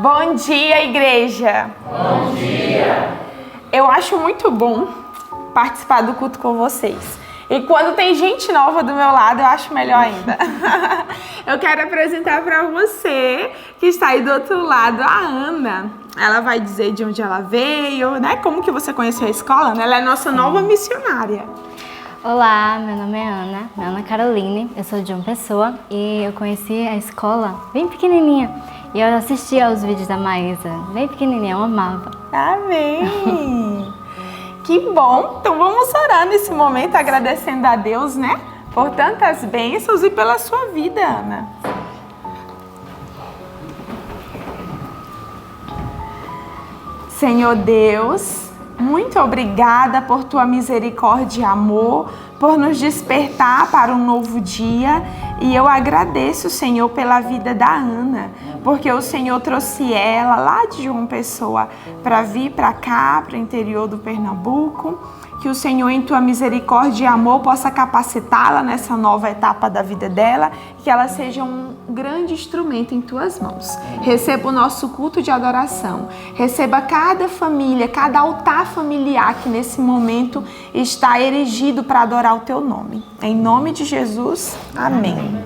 Bom dia, igreja! Bom dia! Eu acho muito bom participar do culto com vocês. E quando tem gente nova do meu lado, eu acho melhor ainda. Eu quero apresentar para você, que está aí do outro lado, a Ana. Ela vai dizer de onde ela veio, né? Como que você conheceu a escola, né? Ela é nossa nova missionária. Olá, meu nome é Ana Caroline, eu sou de João Pessoa e eu conheci a escola bem pequenininha. E eu assistia aos vídeos da Maísa, bem pequenininha, eu amava. Amém! Que bom! Então vamos orar nesse momento, agradecendo a Deus, né? Por tantas bênçãos e pela sua vida, Ana. Senhor Deus, muito obrigada por tua misericórdia e amor, por nos despertar para um novo dia. E eu agradeço, Senhor, pela vida da Ana, porque o Senhor trouxe ela lá de João Pessoa para vir para cá, para o interior do Pernambuco. Que o Senhor, em tua misericórdia e amor, possa capacitá-la nessa nova etapa da vida dela, que ela seja um grande instrumento em tuas mãos. Receba o nosso culto de adoração. Receba cada família, cada altar familiar que nesse momento está erigido para adorar o teu nome. Em nome de Jesus, amém.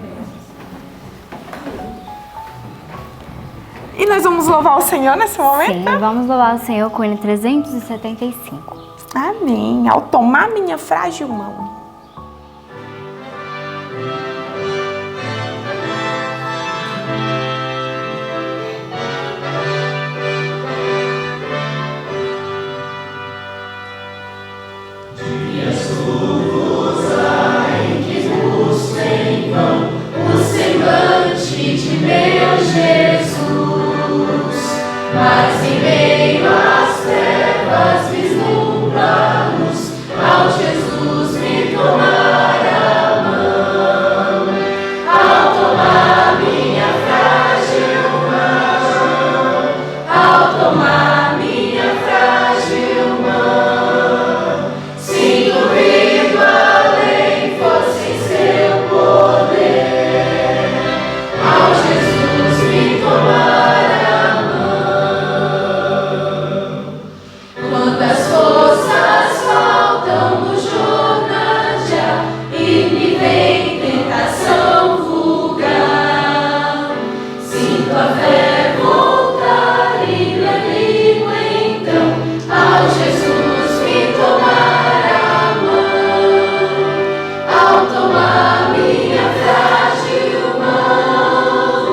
E nós vamos louvar o Senhor nesse momento? Sim, vamos louvar o Senhor com o hino 375. Amém. Ao tomar minha frágil mão. Dias luvos em que busco em vão o semblante de meu Jesus, mas em meio às trevas vislumbramos ao Jesus me tomar a mão, ao tomar minha frágil mão, ao tomar minha frágil mão, sinto vindo além, força em seu poder, ao Jesus me tomar a mão. Quantas forças faltam no jornada e me vem tentação vulgar. Sinto a fé voltar e me animo então ao Jesus me tomar a mão, ao tomar minha frágil mão,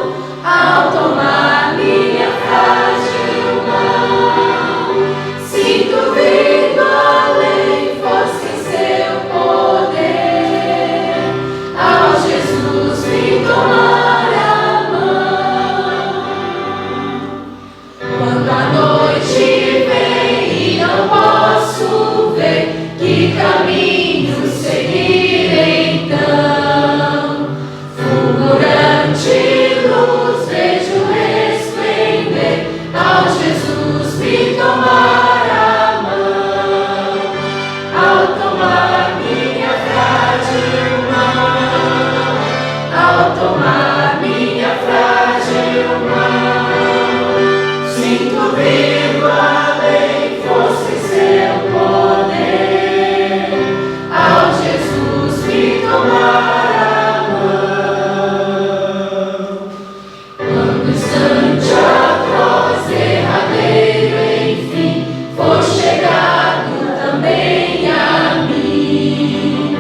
ao tomar minha frágil mão. Sinto vindo além, força em seu poder, ao Jesus me tomar a mão. Quando a noite vem e não posso ver que caminho seguir então, fulgurante luz vejo resplender, ao Jesus me tomar a mão, ao tomar minha frágil mão, ao tomar minha frágil mão. Sinto vindo além, força em seu poder, ao Jesus me tomar a mão. Quando o instante atroz, derradeiro, enfim, for chegado também a mim,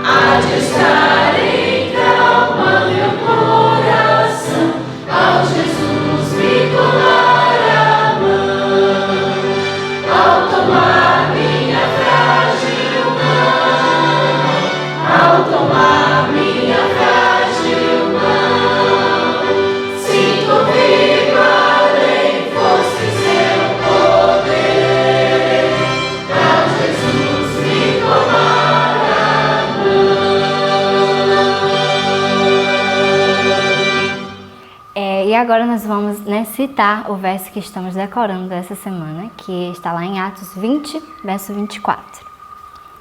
há de estar em calma meu coração, ao Jesus me tomar a mão, ao tomar minha frágil mão, ao tomar minha frágil mão. Sinto vindo além, força em seu poder, ao Jesus me tomar a mão. E agora nós vamos citar o verso que estamos decorando essa semana, que está lá em Atos 20, verso 24.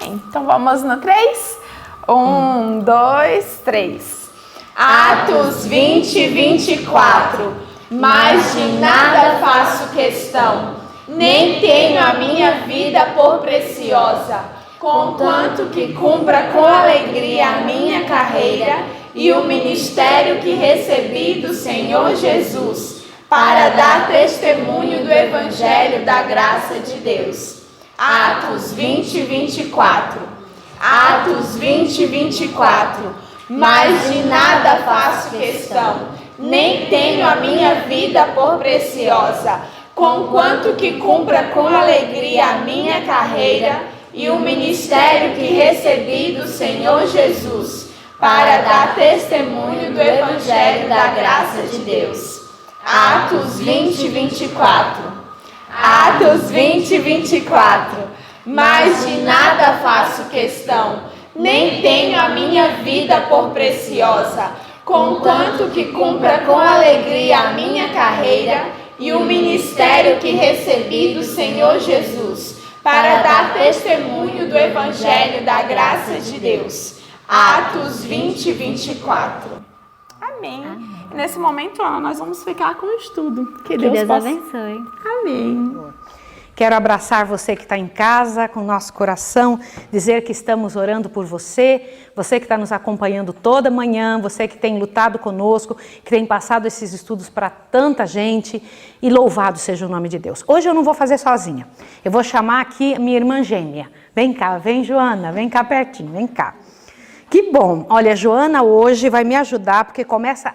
Então vamos no 3? 1, 2, 3. Atos 20, 24. mas de nada faço questão, nem tenho a minha vida por preciosa, conquanto que cumpra com alegria a minha carreira e o ministério que recebi do Senhor Jesus, para dar testemunho do Evangelho da graça de Deus. Atos 20, 24. Atos 20, 24. Mas de nada faço questão, nem tenho a minha vida por preciosa, conquanto que cumpra com alegria a minha carreira e o ministério que recebi do Senhor Jesus, para dar testemunho do Evangelho da graça de Deus. Atos 20, 24. Atos 20, 24. Mas de nada faço questão, nem tenho a minha vida por preciosa, contanto que cumpra com alegria a minha carreira e o ministério que recebi do Senhor Jesus, para dar testemunho do Evangelho da graça de Deus. Atos 20, 24. Amém. E nesse momento, Ana, nós vamos ficar com o estudo. Que Deus abençoe. Amém. Quero abraçar você que está em casa, com o nosso coração, dizer que estamos orando por você, você que está nos acompanhando toda manhã, você que tem lutado conosco, que tem passado esses estudos para tanta gente, e louvado seja o nome de Deus. Hoje eu não vou fazer sozinha, eu vou chamar aqui minha irmã gêmea. Vem cá, vem Joana, vem cá pertinho, vem cá. Que bom! Olha, a Joana hoje vai me ajudar, porque começa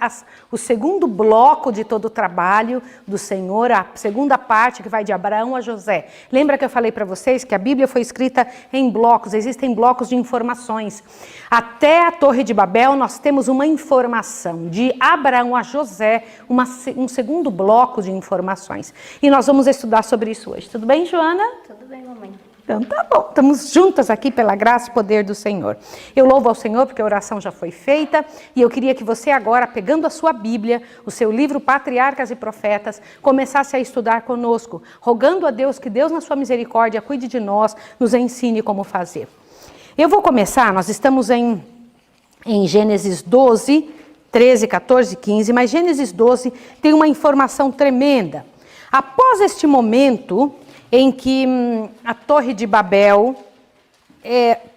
o segundo bloco de todo o trabalho do Senhor, a segunda parte que vai de Abraão a José. Lembra que eu falei para vocês que a Bíblia foi escrita em blocos, existem blocos de informações. Até a Torre de Babel nós temos uma informação, de Abraão a José, um segundo bloco de informações. E nós vamos estudar sobre isso hoje. Tudo bem, Joana? Tudo bem, mamãe. Então tá bom, estamos juntas aqui pela graça e poder do Senhor. Eu louvo ao Senhor porque a oração já foi feita e eu queria que você agora, pegando a sua Bíblia, o seu livro Patriarcas e Profetas, começasse a estudar conosco, rogando a Deus que Deus na sua misericórdia cuide de nós, nos ensine como fazer. Eu vou começar, nós estamos em Gênesis 12, 13, 14, 15, mas Gênesis 12 tem uma informação tremenda. Após este momento em que a Torre de Babel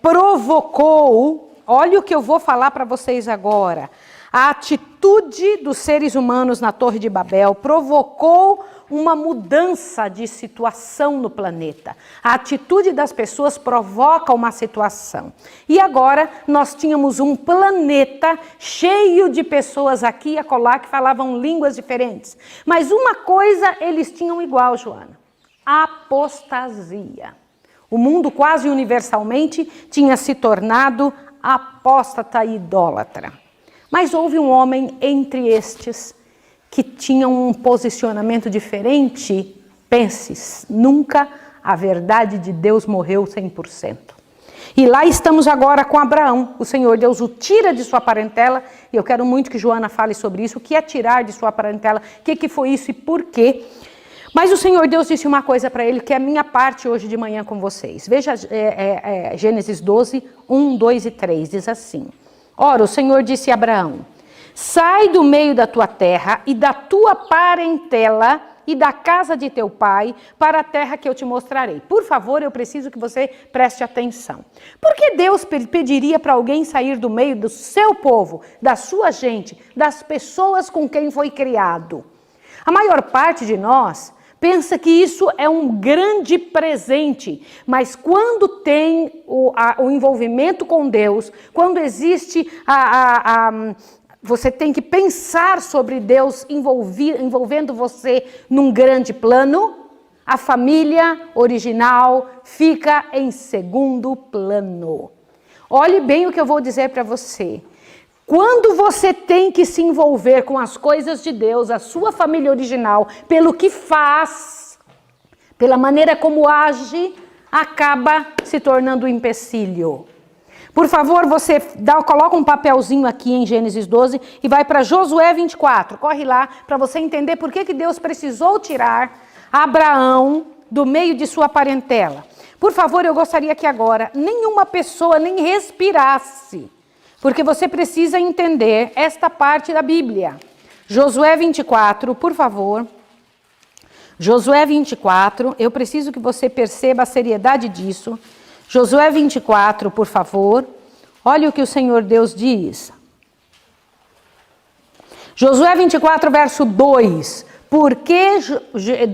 provocou, olha o que eu vou falar para vocês agora, a atitude dos seres humanos na Torre de Babel provocou uma mudança de situação no planeta. A atitude das pessoas provoca uma situação. E agora nós tínhamos um planeta cheio de pessoas aqui e acolá que falavam línguas diferentes. Mas uma coisa eles tinham igual, Joana. Apostasia. O mundo quase universalmente tinha se tornado apóstata e idólatra. Mas houve um homem entre estes que tinha um posicionamento diferente. Pense, nunca a verdade de Deus morreu 100%. E lá estamos agora com Abraão. O Senhor Deus o tira de sua parentela, e eu quero muito que Joana fale sobre isso, o que é tirar de sua parentela, o que foi isso e por quê. Mas o Senhor Deus disse uma coisa para ele, que é a minha parte hoje de manhã com vocês. Veja Gênesis 12, 1, 2 e 3, diz assim. Ora, o Senhor disse a Abraão, sai do meio da tua terra e da tua parentela e da casa de teu pai para a terra que eu te mostrarei. Por favor, eu preciso que você preste atenção. Por que Deus pediria para alguém sair do meio do seu povo, da sua gente, das pessoas com quem foi criado? A maior parte de nós pensa que isso é um grande presente, mas quando tem o envolvimento com Deus, quando existe você tem que pensar sobre Deus envolvendo você num grande plano, a família original fica em segundo plano. Olhe bem o que eu vou dizer para você. Quando você tem que se envolver com as coisas de Deus, a sua família original, pelo que faz, pela maneira como age, acaba se tornando um empecilho. Por favor, você coloca um papelzinho aqui em Gênesis 12 e vai para Josué 24. Corre lá para você entender por que Deus precisou tirar Abraão do meio de sua parentela. Por favor, eu gostaria que agora nenhuma pessoa nem respirasse, porque você precisa entender esta parte da Bíblia. Josué 24, por favor. Josué 24, eu preciso que você perceba a seriedade disso. Josué 24, por favor. Olha o que o Senhor Deus diz. Josué 24, verso 2. Porque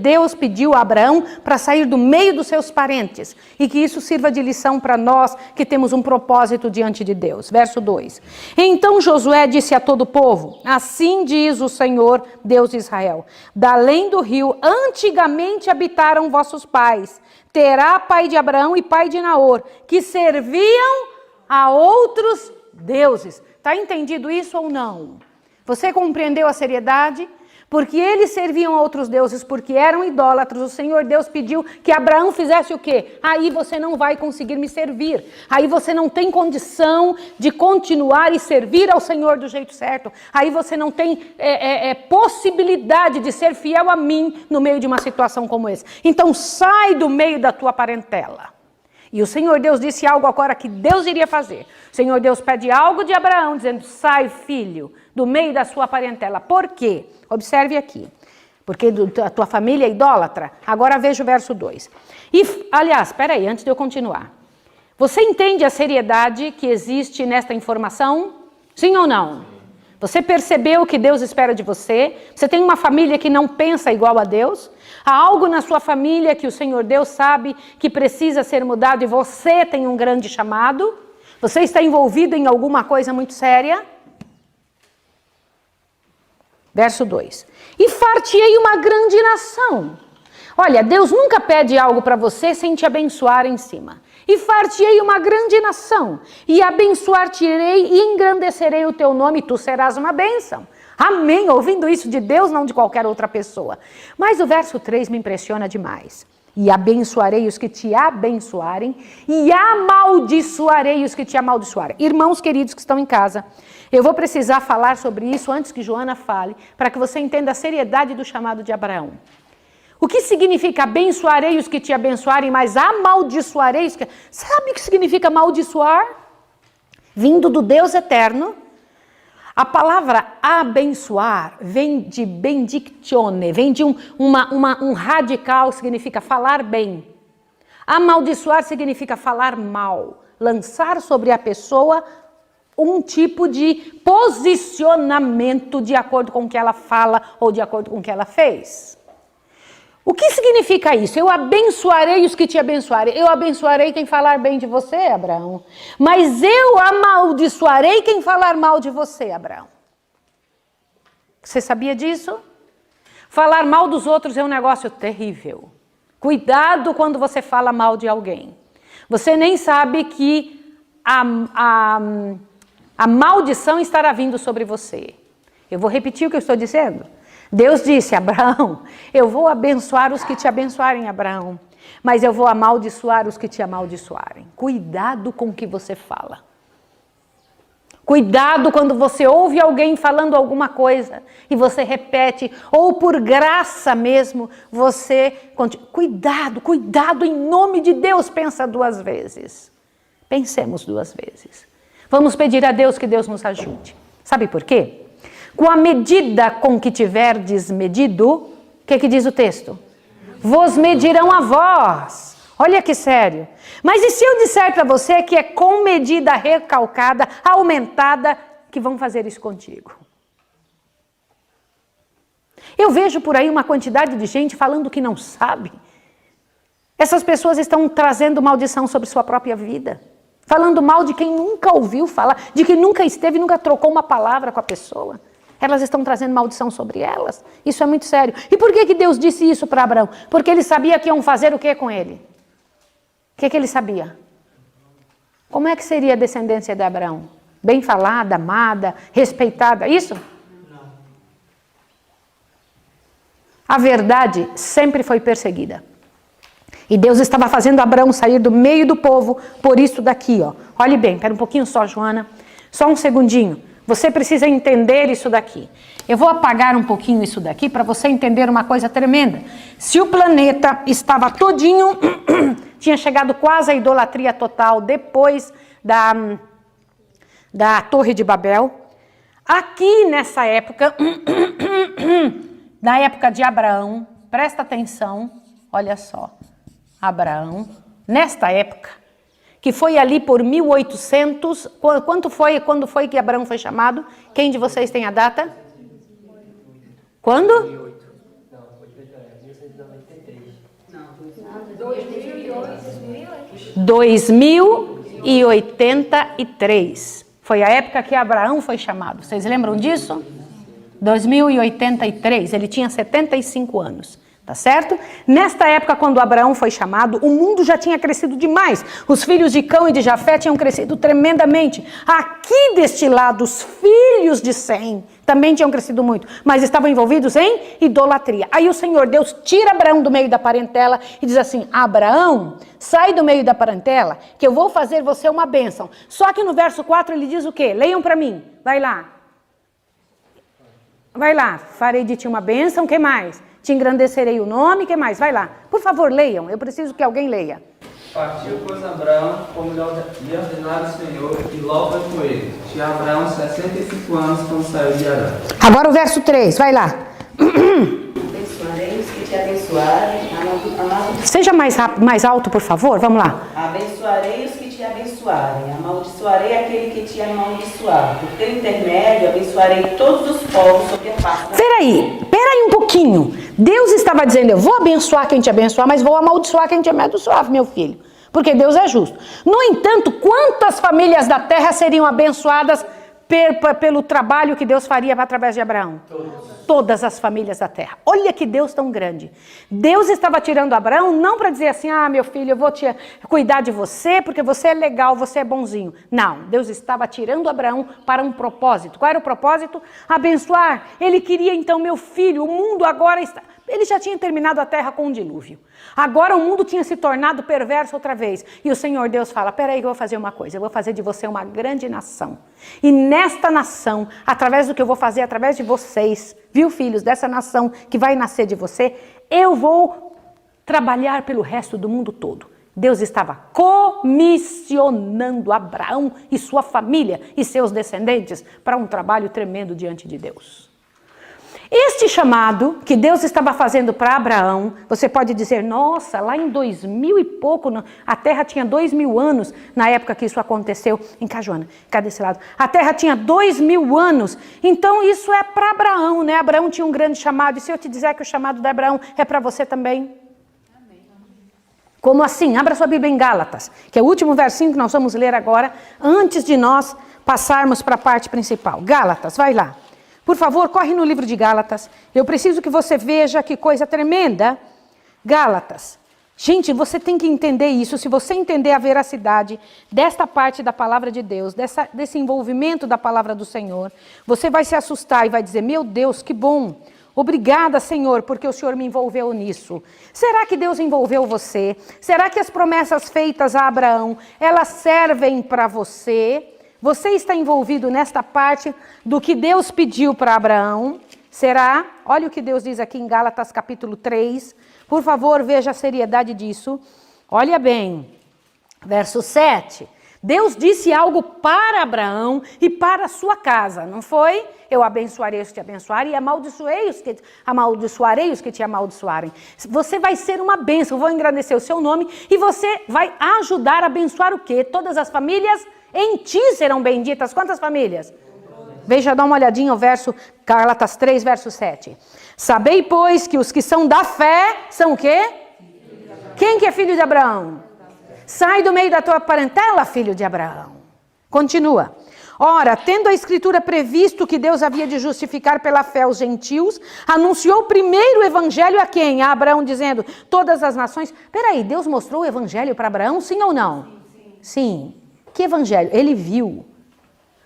Deus pediu a Abraão para sair do meio dos seus parentes e que isso sirva de lição para nós que temos um propósito diante de Deus. Verso 2. Então Josué disse a todo o povo: assim diz o Senhor, Deus de Israel: da além do rio antigamente habitaram vossos pais, Terá, pai de Abraão e pai de Naor, que serviam a outros deuses. Está entendido isso ou não? Você compreendeu a seriedade? Porque eles serviam a outros deuses, porque eram idólatras. O Senhor Deus pediu que Abraão fizesse o quê? Aí você não vai conseguir me servir. Aí você não tem condição de continuar e servir ao Senhor do jeito certo. Aí você não tem possibilidade de ser fiel a mim no meio de uma situação como essa. Então sai do meio da tua parentela. E o Senhor Deus disse algo agora que Deus iria fazer. O Senhor Deus pede algo de Abraão, dizendo: sai, filho, do meio da sua parentela. Por quê? Observe aqui. Porque a tua família é idólatra. Agora veja o verso 2. E, aliás, espera aí, antes de eu continuar. Você entende a seriedade que existe nesta informação? Sim ou não? Você percebeu o que Deus espera de você? Você tem uma família que não pensa igual a Deus? Há algo na sua família que o Senhor Deus sabe que precisa ser mudado e você tem um grande chamado? Você está envolvido em alguma coisa muito séria? Verso 2. E far-te-ei uma grande nação. Olha, Deus nunca pede algo para você sem te abençoar em cima. E far-te-ei uma grande nação, e abençoar-te-ei e engrandecerei o teu nome, e tu serás uma bênção. Amém, ouvindo isso de Deus, não de qualquer outra pessoa. Mas o verso 3 me impressiona demais. E abençoarei os que te abençoarem, e amaldiçoarei os que te amaldiçoarem. Irmãos queridos que estão em casa, eu vou precisar falar sobre isso antes que Joana fale, para que você entenda a seriedade do chamado de Abraão. O que significa abençoarei os que te abençoarem, mas amaldiçoarei os que... Sabe o que significa amaldiçoar? Vindo do Deus eterno. A palavra abençoar vem de benedictione, vem de um radical, significa falar bem. Amaldiçoar significa falar mal, lançar sobre a pessoa um tipo de posicionamento de acordo com o que ela fala ou de acordo com o que ela fez. O que significa isso? Eu abençoarei os que te abençoarem. Eu abençoarei quem falar bem de você, Abraão. Mas eu amaldiçoarei quem falar mal de você, Abraão. Você sabia disso? Falar mal dos outros é um negócio terrível. Cuidado quando você fala mal de alguém. Você nem sabe que a maldição estará vindo sobre você. Eu vou repetir o que eu estou dizendo. Deus disse: Abraão, eu vou abençoar os que te abençoarem, Abraão, mas eu vou amaldiçoar os que te amaldiçoarem. Cuidado com o que você fala. Cuidado quando você ouve alguém falando alguma coisa e você repete, ou por graça mesmo, você... Cuidado, em nome de Deus, pensa 2 vezes. Pensemos 2 vezes. Vamos pedir a Deus que Deus nos ajude. Sabe por quê? Com a medida com que tiverdes medido, o que diz o texto? Vos medirão a vós. Olha que sério. Mas e se eu disser para você que é com medida recalcada, aumentada, que vão fazer isso contigo? Eu vejo por aí uma quantidade de gente falando que não sabe. Essas pessoas estão trazendo maldição sobre sua própria vida. Falando mal de quem nunca ouviu falar, de quem nunca esteve, nunca trocou uma palavra com a pessoa. Elas estão trazendo maldição sobre elas. Isso é muito sério. E por que Deus disse isso para Abraão? Porque ele sabia que iam fazer o que com ele? O que ele sabia? Como é que seria a descendência de Abraão? Bem falada, amada, respeitada, isso? Não. A verdade sempre foi perseguida. E Deus estava fazendo Abraão sair do meio do povo por isso daqui, ó. Olhe bem, espera um pouquinho só, Joana. Só um segundinho. Você precisa entender isso daqui. Eu vou apagar um pouquinho isso daqui para você entender uma coisa tremenda. Se o planeta estava todinho, tinha chegado quase à idolatria total depois da Torre de Babel. Aqui nessa época, na época de Abraão, presta atenção, olha só, Abraão, nesta época, que foi ali por 1800, quando foi que Abraão foi chamado? Quem de vocês tem a data? Quando? 2083. Foi a época que Abraão foi chamado. Vocês lembram disso? 2083, ele tinha 75 anos. Tá certo? Nesta época, quando Abraão foi chamado, o mundo já tinha crescido demais. Os filhos de Cão e de Jafé tinham crescido tremendamente. Aqui deste lado, os filhos de Sem também tinham crescido muito, mas estavam envolvidos em idolatria. Aí o Senhor Deus tira Abraão do meio da parentela e diz assim: Abraão, sai do meio da parentela, que eu vou fazer você uma bênção. Só que no verso 4 ele diz o quê? Leiam para mim, vai lá. Vai lá, farei de ti uma bênção, o que mais? Te engrandecerei o nome, o que mais? Vai lá. Por favor, leiam. Eu preciso que alguém leia. Partiu, pois, Abraão, como lhe ordenara o Senhor, e logo foi com ele. Tinha Abraão 65 anos quando saiu de Arã. Agora o verso 3, vai lá. Abençoarei os que te abençoarem. Seja mais rápido, mais alto, por favor. Vamos lá. Abençoarei os que te abençoarem. Amaldiçoarei aquele que te amaldiçoar. Por teu intermédio, abençoarei todos os povos sobre a face. Peraí um pouquinho. Deus estava dizendo: eu vou abençoar quem te abençoar, mas vou amaldiçoar quem te amaldiçoar, meu filho. Porque Deus é justo. No entanto, quantas famílias da terra seriam abençoadas pelo trabalho que Deus faria através de Abraão? Todas as famílias da terra. Olha que Deus tão grande. Deus estava tirando Abraão não para dizer assim: ah, meu filho, eu vou te cuidar de você porque você é legal, você é bonzinho. Não, Deus estava tirando Abraão para um propósito. Qual era o propósito? Abençoar. Ele queria então, meu filho, o mundo agora está... Ele já tinha terminado a terra com um dilúvio. Agora o mundo tinha se tornado perverso outra vez. E o Senhor Deus fala: peraí que eu vou fazer uma coisa. Eu vou fazer de você uma grande nação. E nesta nação, através do que eu vou fazer, através de vocês, viu, filhos, dessa nação que vai nascer de você, eu vou trabalhar pelo resto do mundo todo. Deus estava comissionando Abraão e sua família e seus descendentes para um trabalho tremendo diante de Deus. Este chamado que Deus estava fazendo para Abraão, você pode dizer: nossa, lá em 2000 e pouco, a terra tinha 2000 anos, na época que isso aconteceu, em Cajuana, cá desse lado, a terra tinha 2000 anos, então isso é para Abraão, né? Abraão tinha um grande chamado, e se eu te disser que o chamado de Abraão é para você também? Como assim? Abra sua Bíblia em Gálatas, que é o último versinho que nós vamos ler agora, antes de nós passarmos para a parte principal. Gálatas, vai lá. Por favor, corre no livro de Gálatas. Eu preciso que você veja que coisa tremenda. Gálatas. Gente, você tem que entender isso. Se você entender a veracidade desta parte da palavra de Deus, desse envolvimento da palavra do Senhor, você vai se assustar e vai dizer: meu Deus, que bom. Obrigada, Senhor, porque o Senhor me envolveu nisso. Será que Deus envolveu você? Será que as promessas feitas a Abraão, elas servem para você? Você está envolvido nesta parte do que Deus pediu para Abraão? Será? Olha o que Deus diz aqui em Gálatas capítulo 3. Por favor, veja a seriedade disso. Olha bem, verso 7. Deus disse algo para Abraão e para a sua casa, não foi? Eu abençoarei os que te abençoarem e amaldiçoarei os que te amaldiçoarem. Você vai ser uma bênção, vou engrandecer o seu nome e você vai ajudar a abençoar o quê? Todas as famílias em ti serão benditas. Quantas famílias? Veja, dá uma olhadinha o verso, Gálatas 3, verso 7. Sabei, pois, que os que são da fé são o quê? Quem que é filho de Abraão? Sai do meio da tua parentela, filho de Abraão. Continua. Ora, tendo a Escritura previsto que Deus havia de justificar pela fé os gentios, anunciou primeiro o evangelho a quem? A Abraão, dizendo: todas as nações... Peraí, Deus mostrou o evangelho para Abraão, sim ou não? Sim. Que evangelho? Ele viu.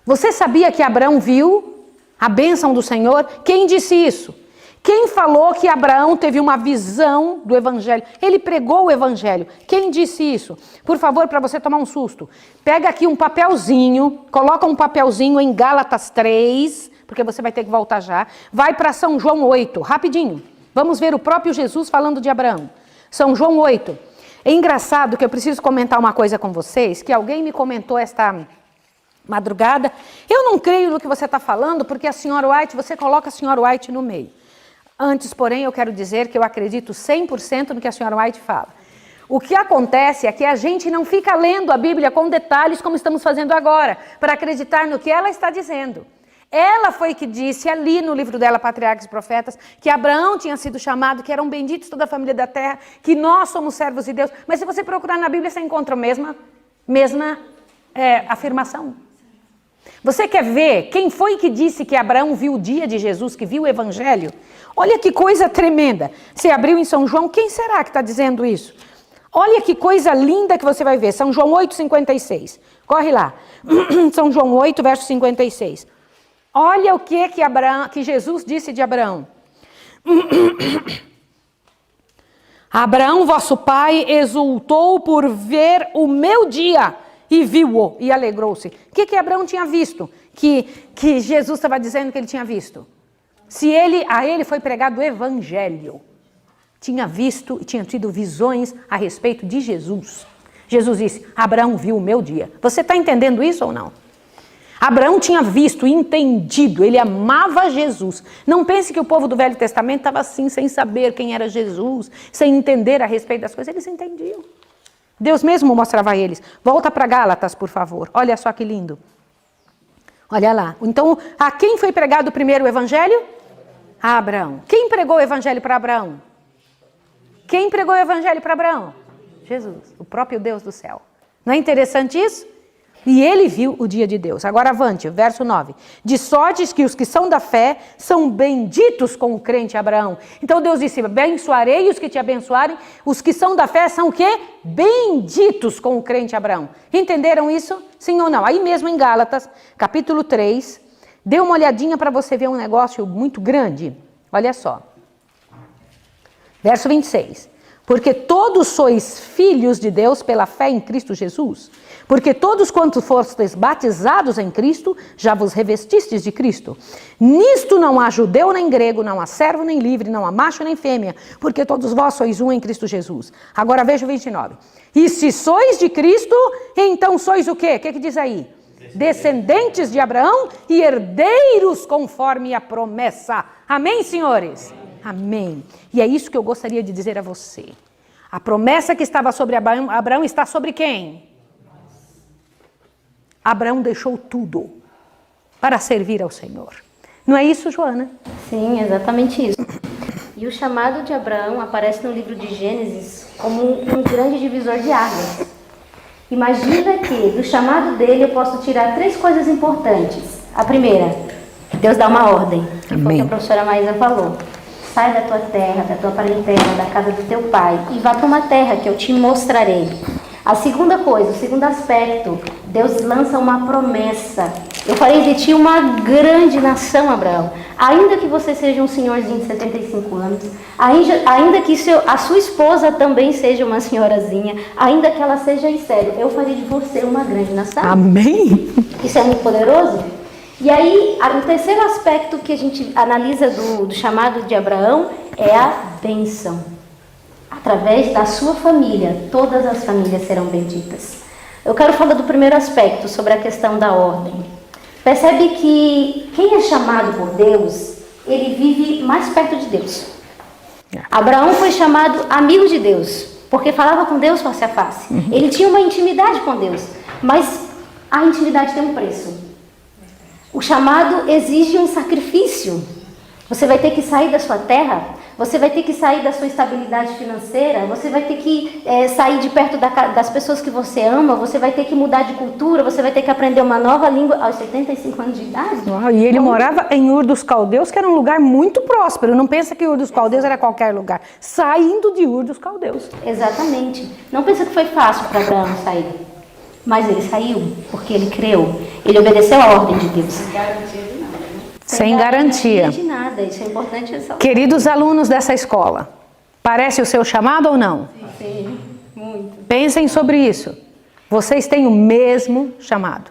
Você sabia que Abraão viu a bênção do Senhor? Quem disse isso? Quem falou que Abraão teve uma visão do evangelho? Ele pregou o evangelho. Quem disse isso? Por favor, para você tomar um susto, pega aqui um papelzinho, coloca um papelzinho em Gálatas 3, porque você vai ter que voltar já. Vai para São João 8, rapidinho. Vamos ver o próprio Jesus falando de Abraão. São João 8. É engraçado que eu preciso comentar uma coisa com vocês, que alguém me comentou madrugada. Eu não creio no que você está falando, porque a senhora White, você coloca a senhora White no meio. Antes, porém, eu quero dizer que eu acredito 100% no que a senhora White fala. O que acontece é que a gente não fica lendo a Bíblia com detalhes como estamos fazendo agora, para acreditar no que ela está dizendo. Ela foi que disse ali no livro dela, Patriarcas e Profetas, que Abraão tinha sido chamado, que eram benditos toda a família da terra, que nós somos servos de Deus. Mas se você procurar na Bíblia, você encontra a mesma afirmação. Você quer ver quem foi que disse que Abraão viu o dia de Jesus, que viu o Evangelho? Olha que coisa tremenda. Você abriu em São João, quem será que está dizendo isso? Olha que coisa linda que você vai ver. São João 8,56. Corre lá. São João 8, verso 56. Olha o que Jesus disse de Abraão. Abraão, vosso pai, exultou por ver o meu dia e viu-o e alegrou-se. O que Abraão tinha visto? Que Jesus estava dizendo que ele tinha visto. A ele foi pregado o Evangelho. Tinha visto e tinha tido visões a respeito de Jesus. Jesus disse, Abraão viu o meu dia. Você está entendendo isso ou não? Abraão tinha visto, entendido, ele amava Jesus. Não pense que o povo do Velho Testamento estava assim, sem saber quem era Jesus, sem entender a respeito das coisas. Eles entendiam. Deus mesmo mostrava a eles. Volta para Gálatas, por favor. Olha só que lindo. Olha lá. Então, a quem foi pregado primeiro o Evangelho? A Abraão. Quem pregou o Evangelho para Abraão? Quem pregou o Evangelho para Abraão? Jesus, o próprio Deus do céu. Não é interessante isso? E ele viu o dia de Deus. Agora avante, verso 9. De sorte que os que são da fé são benditos com o crente Abraão. Então Deus disse, abençoarei os que te abençoarem. Os que são da fé são o quê? Benditos com o crente Abraão. Entenderam isso? Sim ou não? Aí mesmo em Gálatas, capítulo 3, dê uma olhadinha para você ver um negócio muito grande. Olha só. Verso 26. Porque todos sois filhos de Deus pela fé em Cristo Jesus. Porque todos quantos fostes batizados em Cristo, já vos revestistes de Cristo. Nisto não há judeu nem grego, não há servo nem livre, não há macho nem fêmea, porque todos vós sois um em Cristo Jesus. Agora veja o 29. E se sois de Cristo, então sois o quê? O que diz aí? Descendentes de Abraão e herdeiros conforme a promessa. Amém, senhores? Amém. E é isso que eu gostaria de dizer a você. A promessa que estava sobre Abraão está sobre quem? Abraão deixou tudo para servir ao Senhor. Não é isso, Joana? Sim, exatamente isso. E o chamado de Abraão aparece no livro de Gênesis como um grande divisor de águas. Imagina que do chamado dele eu posso tirar 3 coisas importantes. A primeira, Deus dá uma ordem. Que foi o que a professora Maísa falou. Sai da tua terra, da tua parentela, da casa do teu pai e vá para uma terra que eu te mostrarei. A segunda coisa, o segundo aspecto, Deus lança uma promessa. Eu farei de ti uma grande nação, Abraão. Ainda que você seja um senhorzinho de 75 anos, ainda que a sua esposa também seja uma senhorazinha, ainda que ela seja estéril, eu farei de você uma grande nação. Amém? Isso é muito poderoso? E aí, o terceiro aspecto que a gente analisa do chamado de Abraão é a bênção. Através da sua família, todas as famílias serão benditas. Eu quero falar do primeiro aspecto, sobre a questão da ordem. Percebe que quem é chamado por Deus, ele vive mais perto de Deus. Abraão foi chamado amigo de Deus, porque falava com Deus face a face. Ele tinha uma intimidade com Deus, mas a intimidade tem um preço. O chamado exige um sacrifício. Você vai ter que sair da sua terra, você vai ter que sair da sua estabilidade financeira, você vai ter que sair de perto das pessoas que você ama, você vai ter que mudar de cultura, você vai ter que aprender uma nova língua aos 75 anos de idade. E ele morava em Ur dos Caldeus, que era um lugar muito próspero. Não pensa que Ur dos Caldeus era qualquer lugar. Saindo de Ur dos Caldeus. Exatamente. Não pensa que foi fácil para Abraão sair. Mas ele saiu porque ele creu. Ele obedeceu a ordem de Deus. Sem garantia de nada, né? Sem garantia. De nada. Isso é importante ressaltar. Queridos alunos dessa escola, parece o seu chamado ou não? Sim, muito. Pensem sobre isso. Vocês têm o mesmo chamado.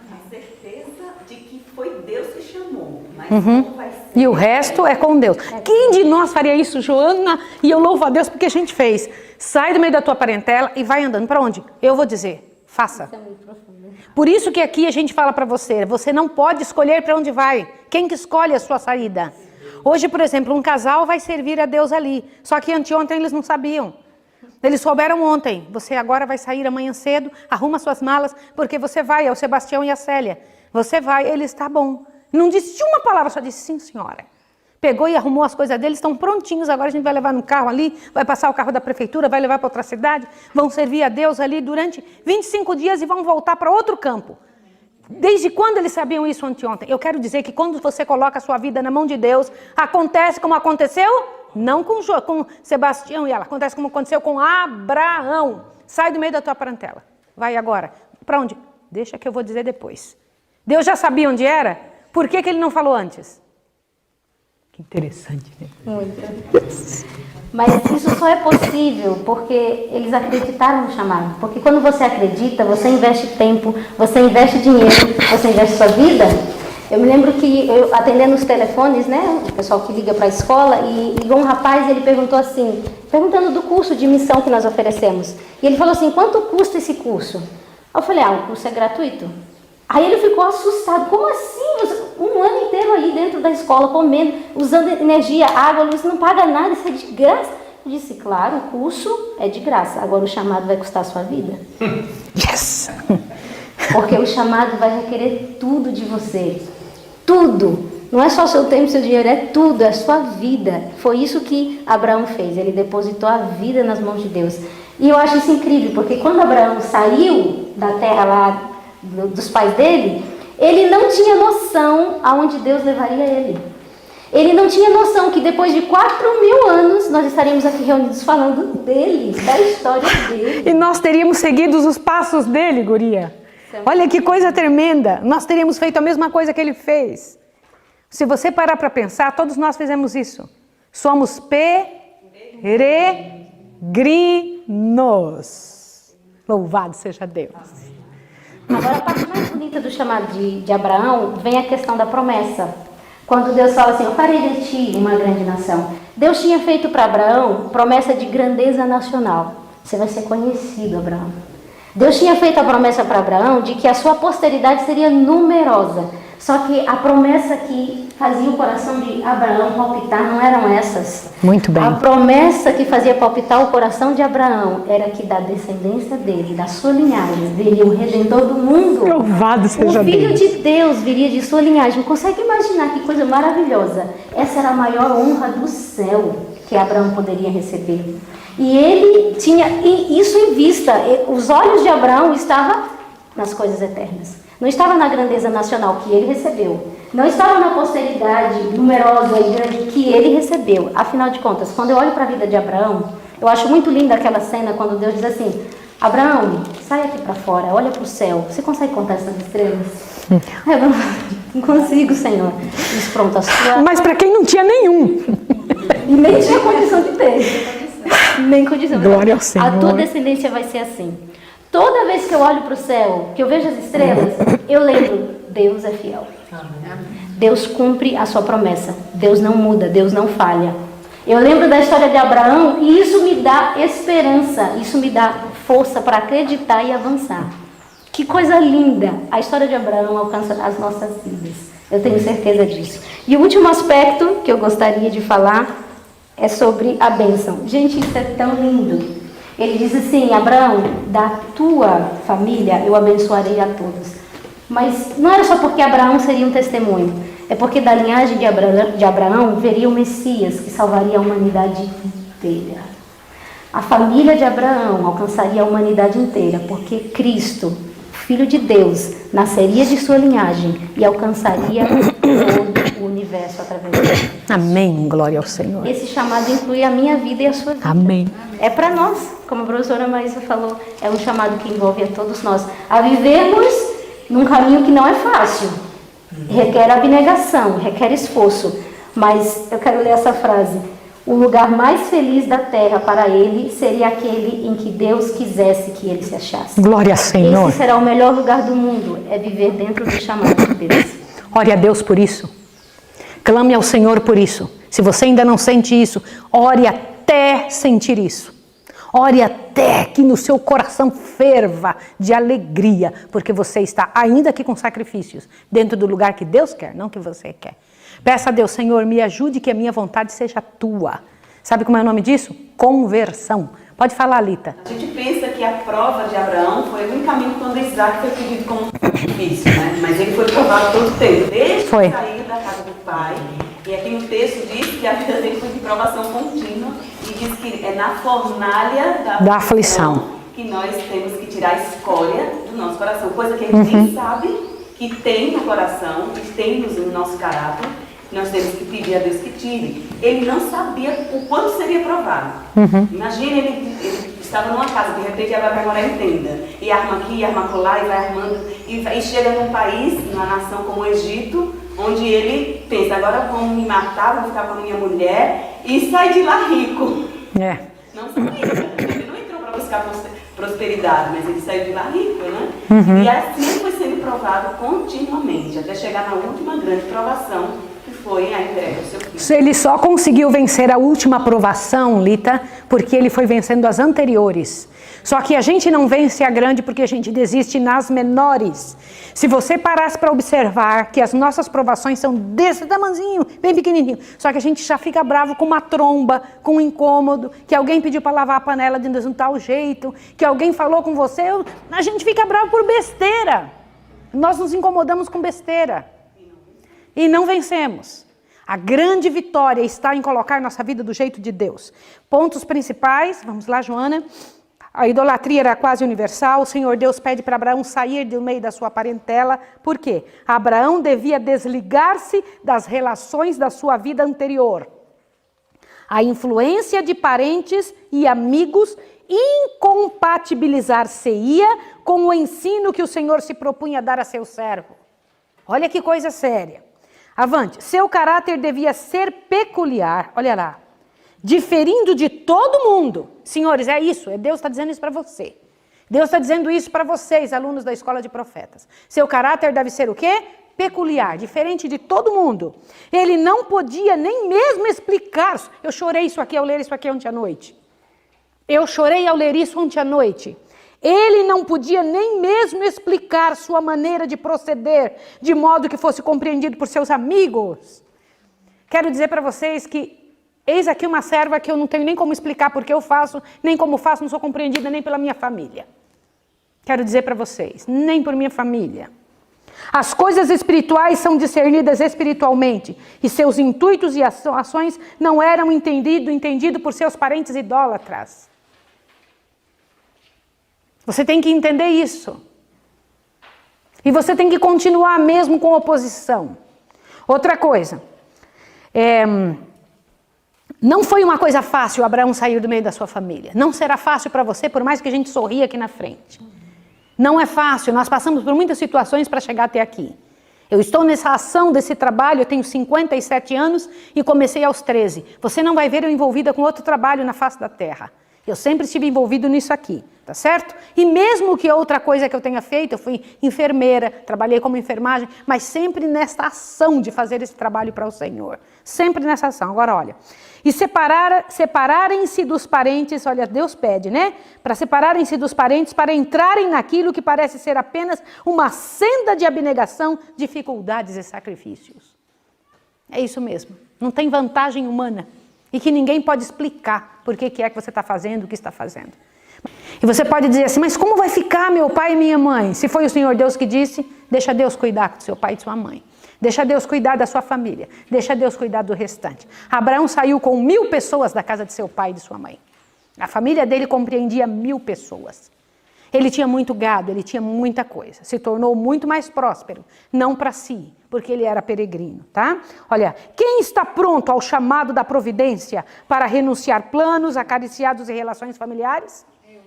A certeza de que foi Deus que chamou. Mas como vai ser? E o resto é com Deus. Quem de nós faria isso, Joana? E eu louvo a Deus porque a gente fez. Sai do meio da tua parentela e vai andando. Para onde? Eu vou dizer. Faça. Isso é muito profundo. Por isso que aqui a gente fala para você, você não pode escolher para onde vai. Quem que escolhe a sua saída? Hoje, por exemplo, um casal vai servir a Deus ali. Só que anteontem eles não sabiam. Eles souberam ontem. Você agora vai sair amanhã cedo, arruma suas malas, porque você vai, é o Sebastião e a Célia. Você vai, ele está bom. Não disse uma palavra, só disse sim, senhora. Pegou e arrumou as coisas deles, estão prontinhos. Agora a gente vai levar no carro ali, vai passar o carro da prefeitura, vai levar para outra cidade, vão servir a Deus ali durante 25 dias e vão voltar para outro campo. Desde quando eles sabiam isso anteontem? Eu quero dizer que quando você coloca a sua vida na mão de Deus, acontece como aconteceu, não com Sebastião e ela, acontece como aconteceu com Abraão. Sai do meio da tua parentela. Vai agora. Para onde? Deixa que eu vou dizer depois. Deus já sabia onde era? Por que ele não falou antes? Que interessante, né? Muito. Mas isso só é possível porque eles acreditaram no chamado. Porque quando você acredita, você investe tempo, você investe dinheiro, você investe sua vida. Eu me lembro que eu atendendo os telefones, né, o pessoal que liga para a escola, e ligou um rapaz e ele perguntou assim, perguntando do curso de missão que nós oferecemos. E ele falou assim, quanto custa esse curso? Eu falei, o curso é gratuito. Aí ele ficou assustado, como assim? Um ano inteiro aí dentro da escola, comendo, usando energia, água, luz, não paga nada, isso é de graça. Eu disse, claro, o curso é de graça, agora o chamado vai custar a sua vida. Yes! Porque o chamado vai requerer tudo de você. Tudo. Não é só seu tempo, seu dinheiro, é tudo, é a sua vida. Foi isso que Abraão fez, ele depositou a vida nas mãos de Deus. E eu acho isso incrível, porque quando Abraão saiu da terra lá dos pais dele, ele não tinha noção aonde Deus levaria ele. Ele não tinha noção que depois de 4.000 anos nós estaríamos aqui reunidos falando dele, da história dele. E nós teríamos seguido os passos dele, guria. Olha que coisa tremenda. Nós teríamos feito a mesma coisa que ele fez. Se você parar para pensar, todos nós fizemos isso. Somos peregrinos. Louvado seja Deus. Agora, a parte mais bonita do chamado de Abraão vem a questão da promessa. Quando Deus fala assim, eu farei de ti uma grande nação. Deus tinha feito para Abraão promessa de grandeza nacional. Você vai ser conhecido, Abraão. Deus tinha feito a promessa para Abraão de que a sua posteridade seria numerosa. Só que a promessa que fazia o coração de Abraão palpitar não eram essas. Muito bem. A promessa que fazia palpitar o coração de Abraão era que da descendência dele, da sua linhagem, viria o Redentor do mundo. Louvado seja Deus. O Filho Deus. de Deus viria de sua linhagem. Consegue imaginar que coisa maravilhosa? Essa era a maior honra do céu que Abraão poderia receber. E ele tinha isso em vista. Os olhos de Abraão estavam nas coisas eternas. Não estava na grandeza nacional que ele recebeu. Não estava na posteridade numerosa e grande que ele recebeu. Afinal de contas, quando eu olho para a vida de Abraão, eu acho muito linda aquela cena quando Deus diz assim, Abraão, sai aqui para fora, olha para o céu. Você consegue contar essas estrelas? Eu não consigo, Senhor. Diz, pronto, a sua... Mas para quem não tinha nenhum. E nem tinha condição de ter. Nem condição. Glória ao Senhor. A tua descendência vai ser assim. Toda vez que eu olho para o céu, que eu vejo as estrelas, eu lembro, Deus é fiel. Deus cumpre a sua promessa. Deus não muda, Deus não falha. Eu lembro da história de Abraão e isso me dá esperança, isso me dá força para acreditar e avançar. Que coisa linda! A história de Abraão alcança as nossas vidas. Eu tenho certeza disso. E o último aspecto que eu gostaria de falar é sobre a bênção. Gente, isso é tão lindo. Ele diz assim, Abraão, da tua família eu abençoarei a todos. Mas não era só porque Abraão seria um testemunho. É porque da linhagem de Abraão veria o Messias que salvaria a humanidade inteira. A família de Abraão alcançaria a humanidade inteira, porque Cristo, Filho de Deus, nasceria de sua linhagem e alcançaria todo o universo através dele. Amém, glória ao Senhor. Esse chamado inclui a minha vida e a sua vida. Amém. É para nós, como a professora Maísa falou, é um chamado que envolve a todos nós, a vivermos num caminho que não é fácil, requer abnegação, requer esforço, mas eu quero ler essa frase, o lugar mais feliz da terra para ele seria aquele em que Deus quisesse que ele se achasse. Glória ao Senhor. Esse será o melhor lugar do mundo, é viver dentro do chamado de Deus. Ore a Deus por isso. Clame ao Senhor por isso. Se você ainda não sente isso, ore até sentir isso. Ore até que no seu coração ferva de alegria, porque você está ainda aqui com sacrifícios, dentro do lugar que Deus quer, não que você quer. Peça a Deus, Senhor, me ajude que a minha vontade seja tua. Sabe como é o nome disso? Conversão. Pode falar, Lita. A gente pensa que a prova de Abraão foi unicamente quando Isaac foi pedido como sacrifício, né? Mas ele foi provado todo o tempo, desde que saiu da casa do pai. E aqui no texto diz que a vida dele foi de provação contínua e diz que é na fornalha da aflição que nós temos que tirar a escória do nosso coração, coisa que a gente nem sabe que tem no coração, que tem no nosso caráter. Nós temos que pedir a Deus que tire. Ele não sabia o quanto seria provado. Imagina, ele estava numa casa, de repente ela vai morar em tenda. E arma aqui, arma acolá, e vai armando. E chega num país, numa nação como o Egito, onde ele pensa, agora vão me matar, vou ficar com a minha mulher, e sai de lá rico. Não sabia. Ele não entrou para buscar prosperidade, mas ele saiu de lá rico, né? E assim foi sendo provado continuamente, até chegar na última grande provação, foi a entrega do seu filho. Ele só conseguiu vencer a última provação, Lita, porque ele foi vencendo as anteriores. Só que a gente não vence a grande porque a gente desiste nas menores. Se você parasse para observar que as nossas provações são desse tamanzinho, bem pequenininho, só que a gente já fica bravo com uma tromba, com um incômodo, que alguém pediu para lavar a panela de um tal jeito, que alguém falou com você, a gente fica bravo por besteira. Nós nos incomodamos com besteira. E não vencemos. A grande vitória está em colocar nossa vida do jeito de Deus. Pontos principais, vamos lá, Joana. A idolatria era quase universal. O Senhor Deus pede para Abraão sair do meio da sua parentela. Por quê? Abraão devia desligar-se das relações da sua vida anterior. A influência de parentes e amigos incompatibilizar-se-ia com o ensino que o Senhor se propunha a dar a seu servo. Olha que coisa séria. Avante, seu caráter devia ser peculiar, olha lá, diferindo de todo mundo. Senhores, é isso, Deus está dizendo isso para você. Deus está dizendo isso para vocês, alunos da Escola de Profetas. Seu caráter deve ser o quê? Peculiar, diferente de todo mundo. Ele não podia nem mesmo explicar. Eu chorei isso aqui ao ler isso aqui ontem à noite. Eu chorei ao ler isso ontem à noite. Ele não podia nem mesmo explicar sua maneira de proceder, de modo que fosse compreendido por seus amigos. Quero dizer para vocês que eis aqui uma serva que eu não tenho nem como explicar porque eu faço, nem como faço, não sou compreendida nem pela minha família. Quero dizer para vocês, nem por minha família. As coisas espirituais são discernidas espiritualmente e seus intuitos e ações não eram entendidos por seus parentes idólatras. Você tem que entender isso. E você tem que continuar mesmo com oposição. Outra coisa. Não foi uma coisa fácil Abraão sair do meio da sua família. Não será fácil para você, por mais que a gente sorria aqui na frente. Não é fácil. Nós passamos por muitas situações para chegar até aqui. Eu estou nessa ação, desse trabalho, eu tenho 57 anos e comecei aos 13. Você não vai ver eu envolvida com outro trabalho na face da terra. Eu sempre estive envolvido nisso aqui, tá certo? E mesmo que outra coisa que eu tenha feito, eu fui enfermeira, trabalhei como enfermagem, mas sempre nessa ação de fazer esse trabalho para o Senhor. Sempre nessa ação. Agora, olha, e separarem-se dos parentes, olha, Deus pede, né? Para separarem-se dos parentes, para entrarem naquilo que parece ser apenas uma senda de abnegação, dificuldades e sacrifícios. É isso mesmo. Não tem vantagem humana. E que ninguém pode explicar por que é que você está fazendo o que está fazendo. E você pode dizer assim, mas como vai ficar meu pai e minha mãe? Se foi o Senhor Deus que disse, deixa Deus cuidar do seu pai e de sua mãe. Deixa Deus cuidar da sua família. Deixa Deus cuidar do restante. Abraão saiu com 1000 pessoas da casa de seu pai e de sua mãe. A família dele compreendia 1000 pessoas. Ele tinha muito gado, ele tinha muita coisa. Se tornou muito mais próspero, não para si, porque ele era peregrino, tá? Olha, quem está pronto ao chamado da providência para renunciar planos, acariciados e relações familiares? Eu.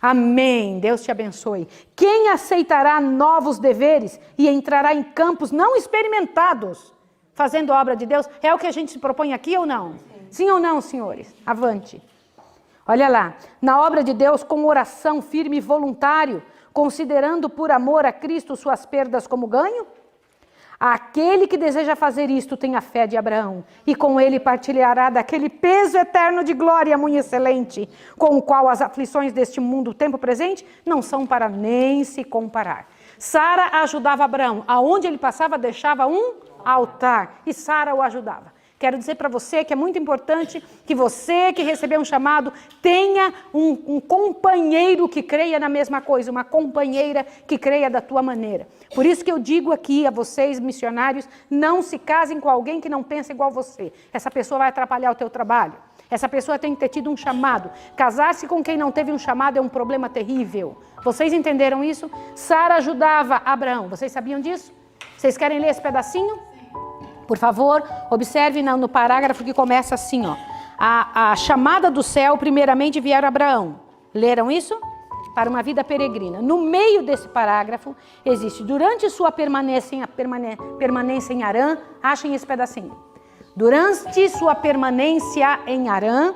Amém, Deus te abençoe. Quem aceitará novos deveres e entrará em campos não experimentados, fazendo a obra de Deus? É o que a gente se propõe aqui ou não? Sim ou não, senhores? Avante. Olha lá, na obra de Deus com oração firme e voluntário, considerando por amor a Cristo suas perdas como ganho? Aquele que deseja fazer isto tem a fé de Abraão, e com ele partilhará daquele peso eterno de glória muito excelente, com o qual as aflições deste mundo, o tempo presente, não são para nem se comparar. Sara ajudava Abraão, aonde ele passava deixava um altar, e Sara o ajudava. Quero dizer para você que é muito importante que você que recebeu um chamado tenha um companheiro que creia na mesma coisa, uma companheira que creia da tua maneira. Por isso que eu digo aqui a vocês, missionários, não se casem com alguém que não pensa igual você. Essa pessoa vai atrapalhar o teu trabalho. Essa pessoa tem que ter tido um chamado. Casar-se com quem não teve um chamado é um problema terrível. Vocês entenderam isso? Sara ajudava Abraão. Vocês sabiam disso? Vocês querem ler esse pedacinho? Por favor, observe no parágrafo que começa assim, ó. A chamada do céu, primeiramente vieram Abraão. Leram isso? Para uma vida peregrina. No meio desse parágrafo, existe, durante sua permanência em Harã, achem esse pedacinho. Durante sua permanência em Harã,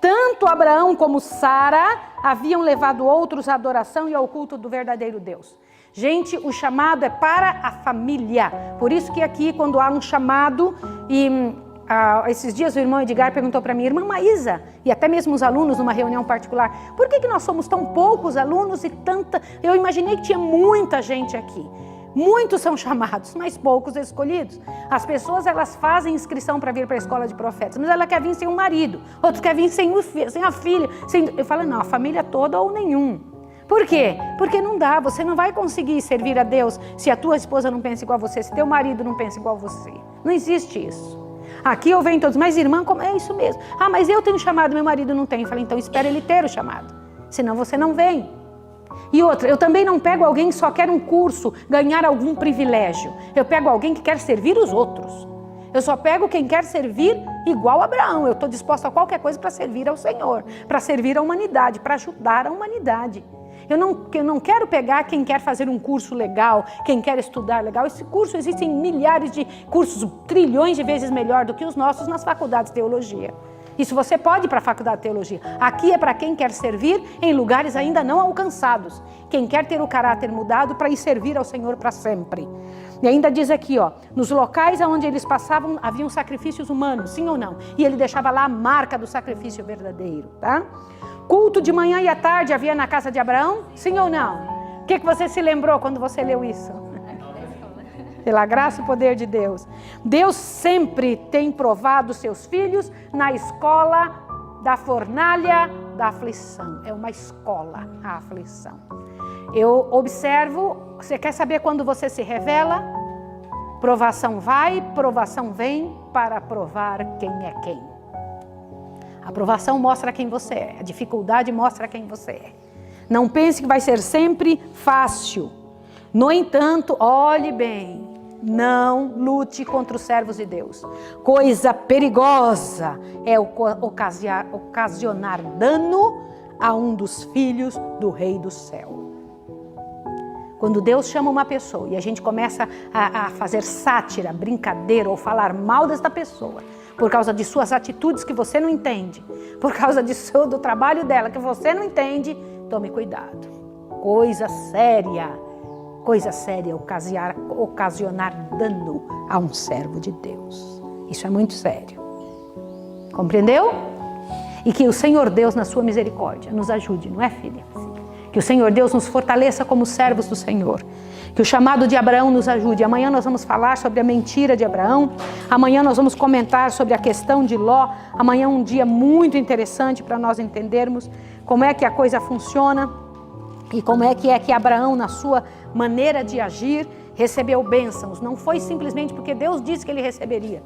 tanto Abraão como Sara haviam levado outros à adoração e ao culto do verdadeiro Deus. Gente, o chamado é para a família. Por isso que aqui, quando há um chamado, esses dias o irmão Edgar perguntou para mim, irmã Maísa, e até mesmo os alunos numa reunião particular, por que nós somos tão poucos alunos e tanta... Eu imaginei que tinha muita gente aqui. Muitos são chamados, mas poucos escolhidos. As pessoas, elas fazem inscrição para vir para a escola de profetas, mas ela quer vir sem um marido, outros querem vir sem a filha. Eu falo, não, a família toda ou nenhum. Por quê? Porque não dá, você não vai conseguir servir a Deus se a tua esposa não pensa igual a você, se teu marido não pensa igual a você. Não existe isso. Aqui eu venho todos, mas irmã, como é isso mesmo? Ah, mas eu tenho chamado, meu marido não tem. Eu falei, então espera ele ter o chamado, senão você não vem. E outra, eu também não pego alguém que só quer um curso, ganhar algum privilégio. Eu pego alguém que quer servir os outros. Eu só pego quem quer servir igual a Abraão. Eu estou disposta a qualquer coisa para servir ao Senhor, para servir a humanidade, para ajudar a humanidade. Eu não quero pegar quem quer fazer um curso legal, quem quer estudar legal. Esse curso, existem milhares de cursos, trilhões de vezes melhor do que os nossos nas faculdades de teologia. Isso você pode ir para a faculdade de teologia. Aqui é para quem quer servir em lugares ainda não alcançados. Quem quer ter o caráter mudado para ir servir ao Senhor para sempre. E ainda diz aqui, ó, nos locais onde eles passavam, haviam sacrifícios humanos, sim ou não? E ele deixava lá a marca do sacrifício verdadeiro, tá? Culto de manhã e à tarde havia na casa de Abraão, sim ou não? O que você se lembrou quando você leu isso? Pela graça e poder de Deus. Deus sempre tem provado seus filhos na escola da fornalha da aflição. É uma escola, a aflição. Eu observo, você quer saber quando você se revela? Provação vai, provação vem para provar quem é quem. A provação mostra quem você é, a dificuldade mostra quem você é. Não pense que vai ser sempre fácil. No entanto, olhe bem, não lute contra os servos de Deus. Coisa perigosa é ocasionar dano a um dos filhos do Rei do Céu. Quando Deus chama uma pessoa e a gente começa a fazer sátira, brincadeira ou falar mal desta pessoa, por causa de suas atitudes que você não entende, por causa do trabalho dela que você não entende, tome cuidado. Coisa séria ocasionar dano a um servo de Deus. Isso é muito sério. Compreendeu? E que o Senhor Deus, na sua misericórdia, nos ajude, não é, filha? Que o Senhor Deus nos fortaleça como servos do Senhor. Que o chamado de Abraão nos ajude. Amanhã nós vamos falar sobre a mentira de Abraão. Amanhã nós vamos comentar sobre a questão de Ló. Amanhã é um dia muito interessante para nós entendermos como é que a coisa funciona e como é que Abraão, na sua maneira de agir, recebeu bênçãos. Não foi simplesmente porque Deus disse que ele receberia,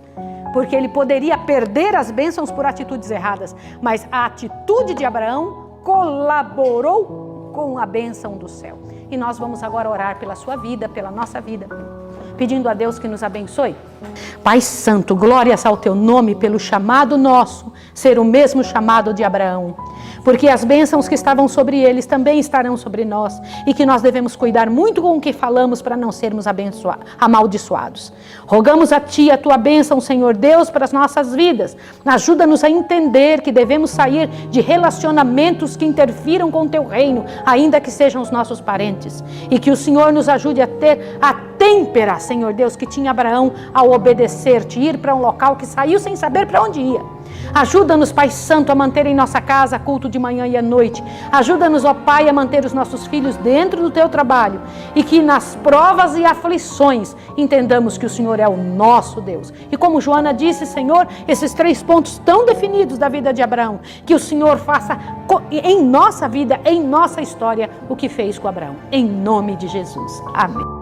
porque ele poderia perder as bênçãos por atitudes erradas, mas a atitude de Abraão colaborou com a bênção do céu. E nós vamos agora orar pela sua vida, pela nossa vida, pedindo a Deus que nos abençoe. Pai Santo, glórias ao teu nome pelo chamado nosso ser o mesmo chamado de Abraão, porque as bênçãos que estavam sobre eles também estarão sobre nós, e que nós devemos cuidar muito com o que falamos para não sermos amaldiçoados. Rogamos a Ti a Tua bênção, Senhor Deus, para as nossas vidas. Ajuda-nos a entender que devemos sair de relacionamentos que interfiram com o Teu reino, ainda que sejam os nossos parentes, e que o Senhor nos ajude a ter têmpera, Senhor Deus, que tinha Abraão ao obedecer-te, ir para um local que saiu sem saber para onde ia. Ajuda-nos, Pai Santo, a manter em nossa casa culto de manhã e à noite. Ajuda-nos, ó Pai, a manter os nossos filhos dentro do teu trabalho e que nas provas e aflições entendamos que o Senhor é o nosso Deus. E como Joana disse, Senhor, esses 3 pontos tão definidos da vida de Abraão, que o Senhor faça em nossa vida, em nossa história, o que fez com Abraão. Em nome de Jesus. Amém.